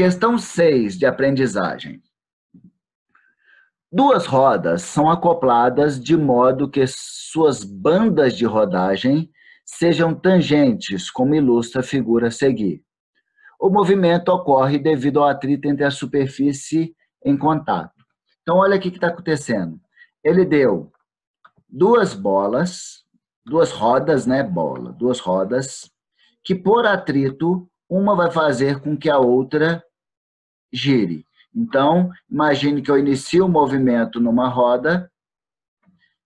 Questão 6 de aprendizagem. Duas rodas são acopladas de modo que suas bandas de rodagem sejam tangentes, como ilustra a figura a seguir. O movimento ocorre devido ao atrito entre a superfície em contato. Então, olha o que está acontecendo. Ele deu duas bolas, duas rodas, né? Duas rodas, que por atrito, uma vai fazer com que a outra gire. Então, imagine que eu inicio o movimento numa roda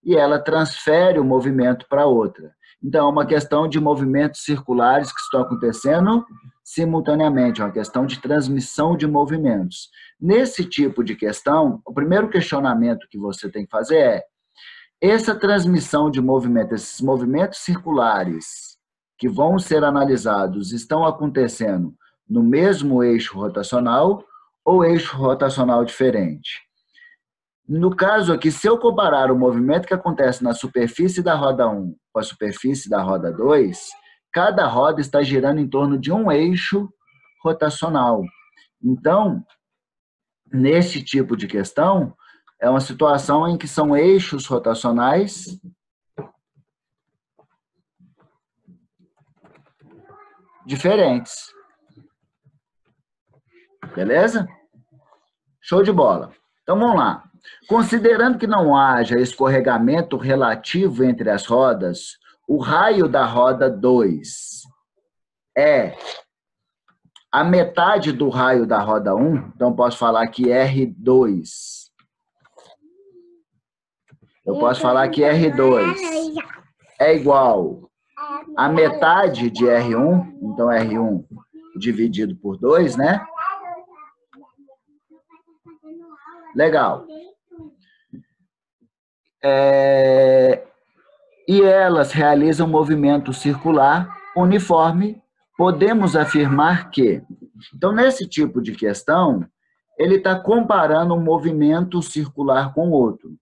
e ela transfere o movimento para outra. Então, é uma questão de movimentos circulares que estão acontecendo simultaneamente, é uma questão de transmissão de movimentos. Nesse tipo de questão, o primeiro questionamento que você tem que fazer é: essa transmissão de movimento, esses movimentos circulares que vão ser analisados, estão acontecendo no mesmo eixo rotacional ou eixo rotacional diferente? No caso aqui, se eu comparar o movimento que acontece na superfície da roda 1 com a superfície da roda 2, cada roda está girando em torno de um eixo rotacional. Então, nesse tipo de questão, é uma situação em que são eixos rotacionais diferentes. Beleza? Show de bola. Então, vamos lá. Considerando que não haja escorregamento relativo entre as rodas, o raio da roda 2 é a metade do raio da roda 1. Então, posso falar que R2. Eu posso falar que R2 é igual a metade de R1. Então, R1 dividido por 2, né? Legal. E elas realizam movimento circular uniforme, podemos afirmar que... Então, nesse tipo de questão, ele está comparando um movimento circular com outro.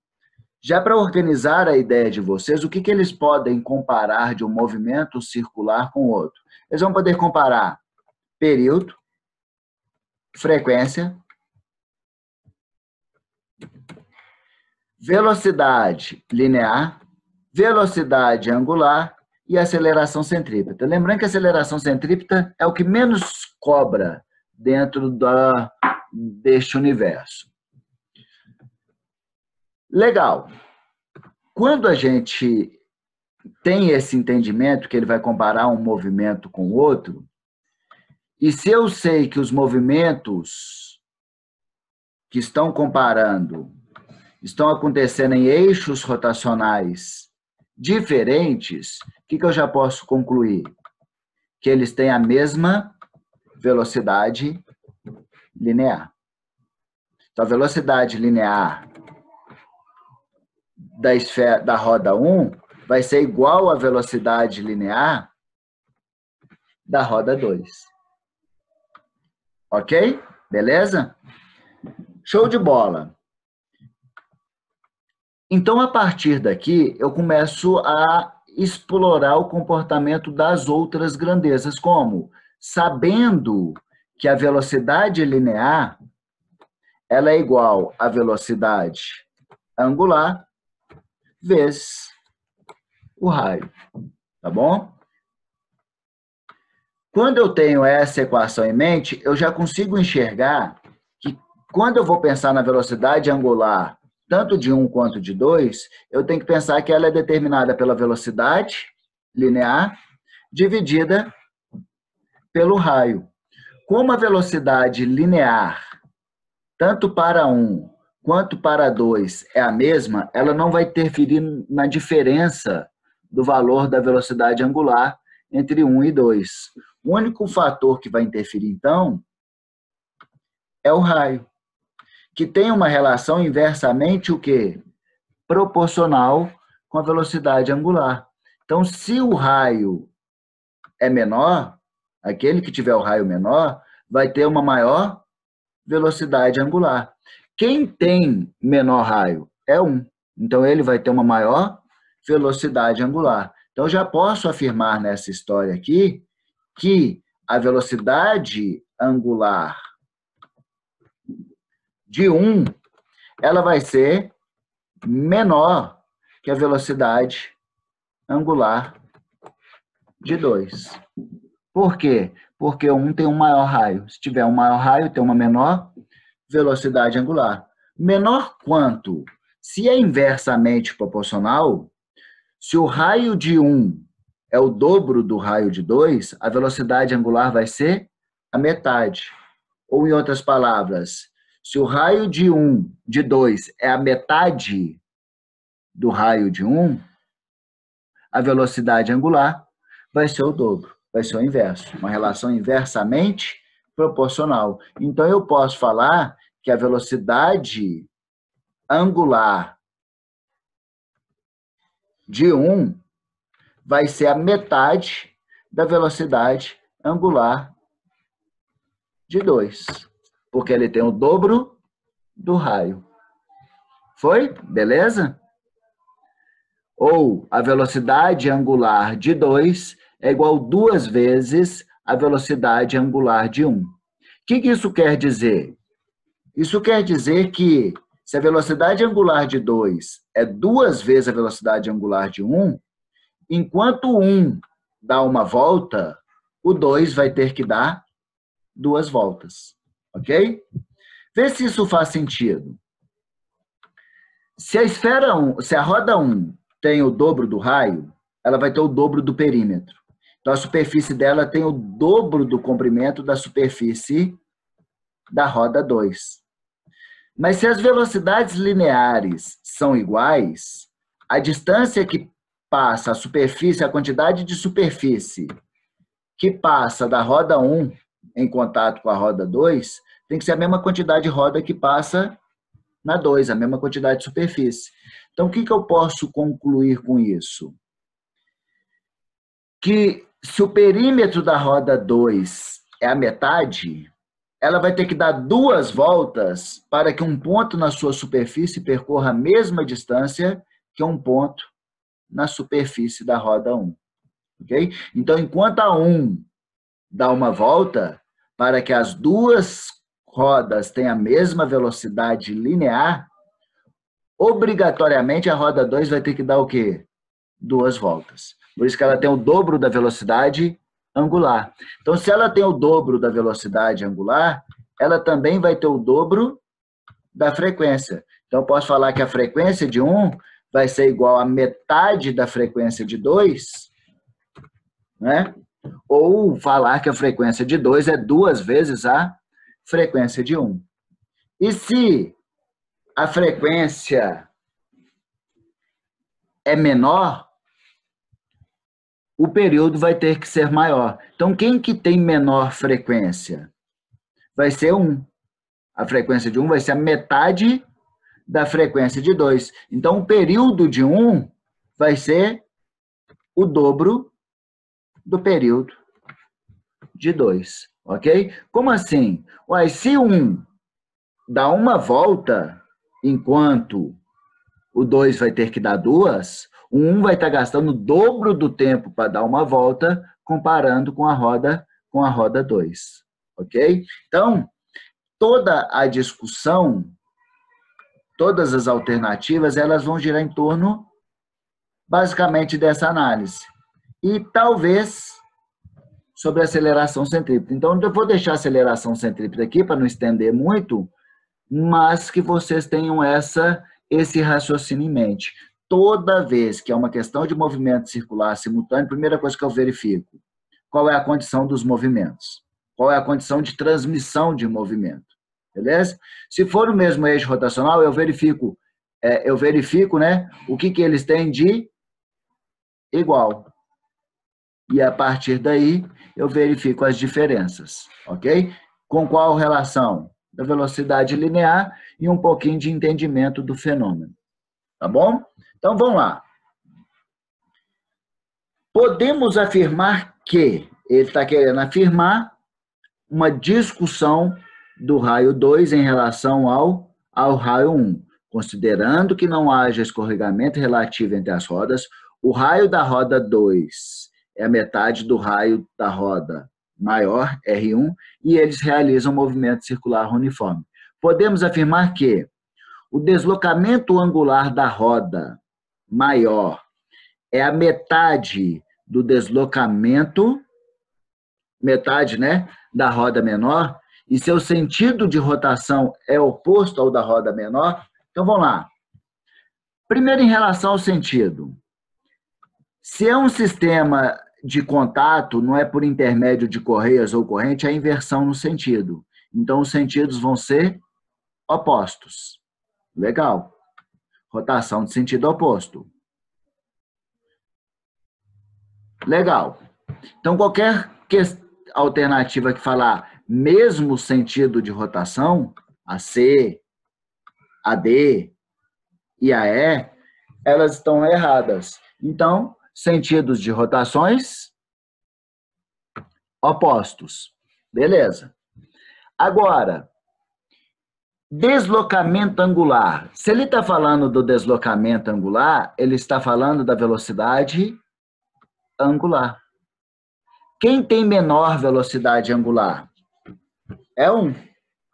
Já para organizar a ideia de vocês, o que eles podem comparar de um movimento circular com outro? Eles vão poder comparar período, frequência, velocidade linear, velocidade angular e aceleração centrípeta. Lembrando que a aceleração centrípeta é o que menos cobra dentro deste universo. Legal. Quando a gente tem esse entendimento que ele vai comparar um movimento com o outro, e se eu sei que os movimentos que estão comparando estão acontecendo em eixos rotacionais diferentes, o que eu já posso concluir? Que eles têm a mesma velocidade linear. Então, a velocidade linear da roda 1 vai ser igual à velocidade linear da roda 2. Ok? Beleza? Show de bola. Então, a partir daqui, eu começo a explorar o comportamento das outras grandezas, como sabendo que a velocidade linear ela é igual à velocidade angular vezes o raio, tá bom? Quando eu tenho essa equação em mente, eu já consigo enxergar que quando eu vou pensar na velocidade angular tanto de 1 quanto de 2, eu tenho que pensar que ela é determinada pela velocidade linear dividida pelo raio. Como a velocidade linear, tanto para 1 quanto para 2, é a mesma, ela não vai interferir na diferença do valor da velocidade angular entre 1 e 2. O único fator que vai interferir, então, é o raio, que tem uma relação inversamente o quê? Proporcional com a velocidade angular. Então, se o raio é menor, aquele que tiver o raio menor, vai ter uma maior velocidade angular. Quem tem menor raio é 1. Então, ele vai ter uma maior velocidade angular. Então, já posso afirmar nessa história aqui que a velocidade angular de 1, ela vai ser menor que a velocidade angular de 2. Por quê? Porque 1 tem um maior raio. Se tiver um maior raio, tem uma menor velocidade angular. Menor quanto? Se é inversamente proporcional, se o raio de 1 é o dobro do raio de 2, a velocidade angular vai ser a metade. Ou, em outras palavras, se o raio de 2 é a metade do raio de 1, a velocidade angular vai ser o dobro, vai ser o inverso, uma relação inversamente proporcional. Então, eu posso falar que a velocidade angular de 1 vai ser a metade da velocidade angular de 2, porque ele tem o dobro do raio. Foi? Beleza? Ou a velocidade angular de 2 é igual 2 vezes a velocidade angular de 1. O que isso quer dizer? Isso quer dizer que se a velocidade angular de 2 é 2 vezes a velocidade angular de 1, enquanto 1 dá uma volta, o 2 vai ter que dar 2 voltas. Ok? Vê se isso faz sentido. Se a roda 1 tem o dobro do raio, ela vai ter o dobro do perímetro. Então, a superfície dela tem o dobro do comprimento da superfície da roda 2. Mas se as velocidades lineares são iguais, a distância que passa a superfície, a quantidade de superfície que passa da roda 1 em contato com a roda 2, tem que ser a mesma quantidade de roda que passa na 2, a mesma quantidade de superfície. Então, o que eu posso concluir com isso? Que se o perímetro da roda 2 é a metade, ela vai ter que dar 2 voltas para que um ponto na sua superfície percorra a mesma distância que um ponto na superfície da roda 1. Okay? Então, enquanto a 1 dá uma volta, para que as duas rodas tenham a mesma velocidade linear, obrigatoriamente a roda 2 vai ter que dar o quê? 2 voltas. Por isso que ela tem o dobro da velocidade angular. Então, se ela tem o dobro da velocidade angular, ela também vai ter o dobro da frequência. Então, eu posso falar que a frequência de 1 vai ser igual a metade da frequência de 2, né? Ou falar que a frequência de 2 é 2 vezes a frequência de 1. E se a frequência é menor, o período vai ter que ser maior. Então, quem que tem menor frequência? Vai ser 1. A frequência de 1 vai ser a metade da frequência de 2. Então, o período de 1 vai ser o dobro do período de 2. Ok? Como assim? Uai, se 1 dá uma volta, enquanto o 2 vai ter que dar 2, o 1 vai estar gastando o dobro do tempo para dar uma volta, comparando com a roda 2. Ok? Então, toda a discussão, todas as alternativas, elas vão girar em torno, basicamente, dessa análise. E talvez sobre a aceleração centrípeta. Então, eu vou deixar a aceleração centrípeta aqui, para não estender muito, mas que vocês tenham esse raciocínio em mente. Toda vez que é uma questão de movimento circular simultâneo, a primeira coisa que eu verifico, qual é a condição dos movimentos? Qual é a condição de transmissão de movimento? Beleza? Se for o mesmo eixo rotacional, eu verifico, né, o que eles têm de igual. E a partir daí, eu verifico as diferenças, ok? Com qual relação? Da velocidade linear e um pouquinho de entendimento do fenômeno. Tá bom? Então, vamos lá. Podemos afirmar que, ele está querendo afirmar uma discussão do raio 2 em relação ao raio 1. Considerando que não haja escorregamento relativo entre as rodas, o raio da roda 2 é a metade do raio da roda maior, R1, e eles realizam um movimento circular uniforme. podemos afirmar que o deslocamento angular da roda maior é a metade do deslocamento, metade, né, da roda menor, e seu sentido de rotação é oposto ao da roda menor. Então, vamos lá. Primeiro, em relação ao sentido. Se é um sistema de contato, não é por intermédio de correias ou corrente, é inversão no sentido. Então, os sentidos vão ser opostos. Legal. Rotação de sentido oposto. Legal. Então, qualquer alternativa que falar mesmo sentido de rotação, a C, a D e a E, elas estão erradas. Então, sentidos de rotações opostos. Beleza. Agora, deslocamento angular. Se ele está falando do deslocamento angular, ele está falando da velocidade angular. Quem tem menor velocidade angular? É 1,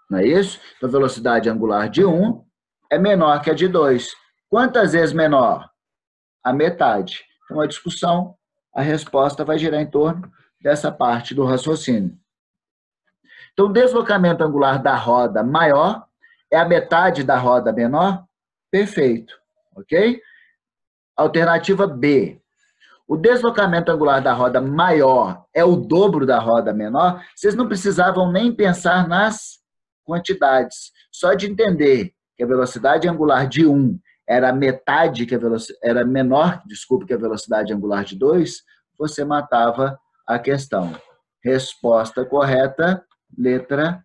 não é isso? Então, a velocidade angular de 1 é menor que a de 2. Quantas vezes menor? A metade. Então, a discussão, a resposta vai girar em torno dessa parte do raciocínio. Então, o deslocamento angular da roda maior é a metade da roda menor? Perfeito, ok? Alternativa B. O deslocamento angular da roda maior é o dobro da roda menor? Vocês não precisavam nem pensar nas quantidades. Só de entender que a velocidade angular de 1 era metade que era menor, desculpe, que a velocidade angular de 2, você matava a questão. Resposta correta, letra